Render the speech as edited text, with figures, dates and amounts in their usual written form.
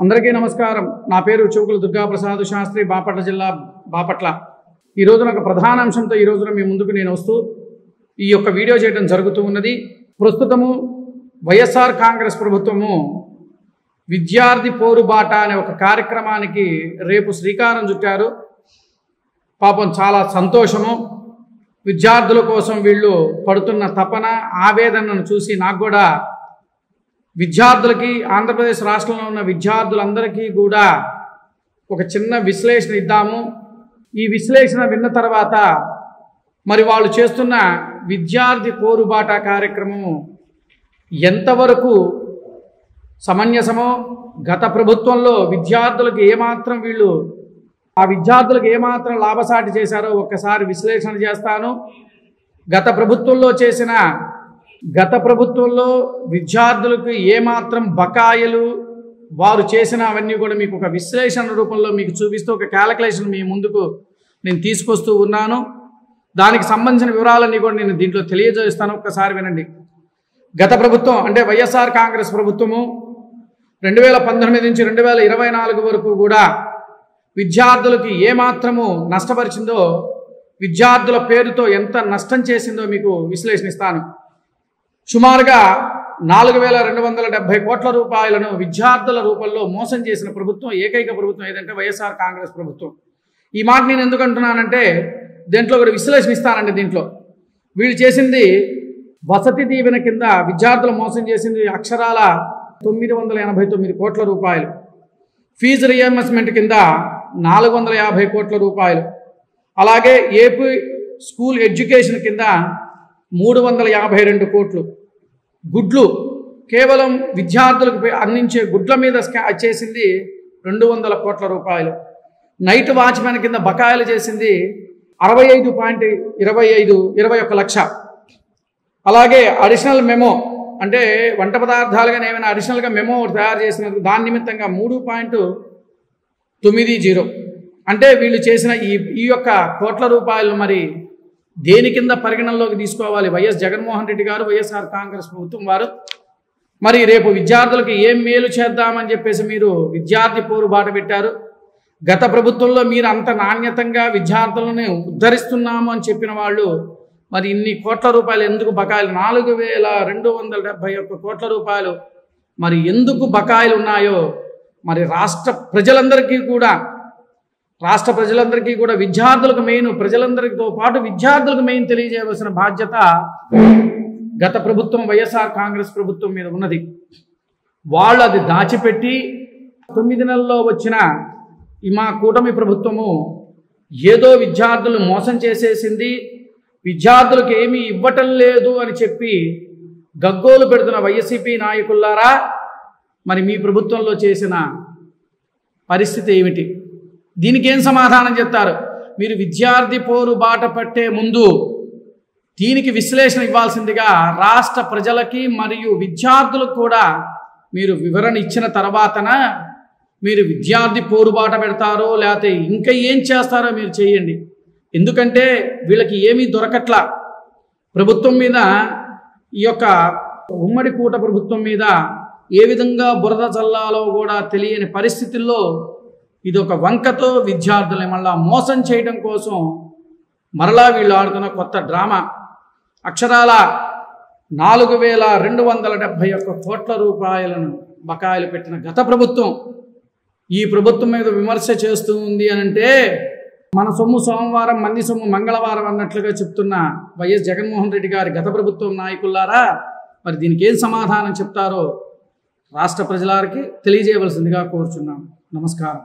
అందరికీ నమస్కారం. నా పేరు చౌకుల దుర్గాప్రసాద్ శాస్త్రి, బాపట్ల జిల్లా బాపట్ల. ఈ రోజున ఒక ప్రధాన అంశంతో ఈ రోజున మీ ముందుకు నేను వస్తూ ఈ యొక్క వీడియో చేయడం జరుగుతూ ఉన్నది. ప్రస్తుతము వైఎస్ఆర్ కాంగ్రెస్ ప్రభుత్వము విద్యార్థి పోరుబాట అనే ఒక కార్యక్రమానికి రేపు శ్రీకారం చుట్టారు. పాపం చాలా సంతోషము. విద్యార్థుల కోసం వీళ్ళు పడుతున్న తపన, ఆవేదనను చూసి నాకు కూడా విద్యార్థులకి, ఆంధ్రప్రదేశ్ రాష్ట్రంలో ఉన్న విద్యార్థులందరికీ కూడా ఒక చిన్న విశ్లేషణ ఇద్దాము. ఈ విశ్లేషణ విన్న తర్వాత మరి వాళ్ళు చేస్తున్న విద్యార్థి పోరుబాట కార్యక్రమం ఎంతవరకు సమంజసమో, గత ప్రభుత్వంలో విద్యార్థులకు ఏమాత్రం వీళ్ళు ఆ విద్యార్థులకు ఏమాత్రం లాభసాటి చేశారో ఒక్కసారి విశ్లేషణ చేస్తాను. గత ప్రభుత్వంలో విద్యార్థులకు ఏమాత్రం బకాయిలు వారు చేసిన అవన్నీ కూడా మీకు ఒక విశ్లేషణ రూపంలో మీకు చూపిస్తూ ఒక క్యాలిక్యులేషన్ మీ ముందుకు నేను తీసుకొస్తూ ఉన్నాను. దానికి సంబంధించిన వివరాలన్నీ కూడా నేను దీంట్లో తెలియజేస్తాను. ఒక్కసారి వినండి. గత ప్రభుత్వం అంటే వైఎస్ఆర్ కాంగ్రెస్ ప్రభుత్వము 2019 నుంచి 2024 వరకు కూడా విద్యార్థులకి ఏమాత్రము నష్టపరిచిందో, విద్యార్థుల పేరుతో ఎంత నష్టం చేసిందో మీకు విశ్లేషణిస్తాను. సుమారుగా 4,270 కోట్ల రూపాయలను విద్యార్థుల రూపంలో మోసం చేసిన ప్రభుత్వం, ఏకైక ప్రభుత్వం ఏదంటే వైఎస్ఆర్ కాంగ్రెస్ ప్రభుత్వం. ఈ మాట నేను ఎందుకు అంటున్నానంటే దీంట్లో కూడా విశ్లేషణ ఇస్తానండి. దీంట్లో వీళ్ళు చేసింది వసతి దీవెన కింద విద్యార్థులు మోసం చేసింది అక్షరాల 989 కోట్ల రూపాయలు. ఫీజు రియంబర్స్మెంట్ కింద 450 కోట్ల రూపాయలు. అలాగే ఏపీ స్కూల్ ఎడ్యుకేషన్ కింద 352 కోట్లు. గుడ్లు కేవలం విద్యార్థులకు అందించే గుడ్ల మీద చేసింది 200 కోట్ల రూపాయలు. నైట్ వాచ్మెన్ కింద బకాయిలు చేసింది 65.21 లక్ష. అలాగే అడిషనల్ మెమో అంటే వంట పదార్థాలుగా ఏమైనా అడిషనల్గా మెమో తయారు చేసినందుకు దాని నిమిత్తంగా 3.90. అంటే వీళ్ళు చేసిన ఈ యొక్క కోట్ల రూపాయలు మరి దేని కింద పరిగణనలోకి తీసుకోవాలి? వైఎస్ జగన్మోహన్ రెడ్డి గారు, వైఎస్ఆర్ కాంగ్రెస్ ప్రభుత్వం వారు మరి రేపు విద్యార్థులకు ఏం మేలు చేద్దామని చెప్పేసి మీరు విద్యార్థి పోరు బాట పెట్టారు. గత ప్రభుత్వంలో మీరు అంత నాణ్యతంగా విద్యార్థులను ఉద్ధరిస్తున్నాము అని చెప్పిన వాళ్ళు మరి ఇన్ని కోట్ల రూపాయలు ఎందుకు బకాయిలు, 4,271 కోట్ల రూపాయలు మరి ఎందుకు బకాయిలు ఉన్నాయో మరి రాష్ట్ర ప్రజలందరికీ కూడా విద్యార్థులకు మెయిన్, ప్రజలందరితో పాటు విద్యార్థులకు మెయిన్ తెలియజేయవలసిన బాధ్యత గత ప్రభుత్వం వైఎస్ఆర్ కాంగ్రెస్ ప్రభుత్వం మీద ఉన్నది. వాళ్ళు అది దాచిపెట్టి 9 నెలల్లో వచ్చిన మా కూటమి ప్రభుత్వము ఏదో విద్యార్థులు మోసం చేసేసింది, విద్యార్థులకు ఏమీ ఇవ్వటం లేదు అని చెప్పి గగ్గోలు పెడుతున్న వైఎస్సీపీ నాయకులారా, మరి మీ ప్రభుత్వంలో చేసిన పరిస్థితి ఏమిటి? దీనికి ఏం సమాధానం చెప్తారు? మీరు విద్యార్థి పోరు బాట పట్టే ముందు దీనికి విశ్లేషణ ఇవ్వాల్సిందిగా రాష్ట్ర ప్రజలకి మరియు విద్యార్థులకు కూడా మీరు వివరణ ఇచ్చిన తర్వాతన మీరు విద్యార్థి పోరుబాట పెడతారో లేకపోతే ఇంకా ఏం చేస్తారో మీరు చేయండి. ఎందుకంటే వీళ్ళకి ఏమీ దొరకట్లా. ప్రభుత్వం మీద, ఈ యొక్క ఉమ్మడి కూట ప్రభుత్వం మీద ఏ విధంగా బురద చల్లాలో కూడా తెలియని పరిస్థితుల్లో ఇది ఒక వంకతో విద్యార్థుల్ని మళ్ళా మోసం చేయడం కోసం మరలా వీళ్ళు ఆడుతున్న కొత్త డ్రామా. అక్షరాల 4,271 కోట్ల రూపాయలను బకాయిలు పెట్టిన గత ప్రభుత్వం ఈ ప్రభుత్వం మీద విమర్శ చేస్తూ ఉంది అనంటే మన సొమ్ము సోమవారం, మంది సొమ్ము మంగళవారం అన్నట్లుగా చెప్తున్న వైఎస్ జగన్మోహన్ రెడ్డి గారి గత ప్రభుత్వం నాయకులారా, మరి దీనికి ఏం సమాధానం చెప్తారో రాష్ట్ర ప్రజలకి తెలియజేయవలసిందిగా కోరుచున్నాం. నమస్కారం.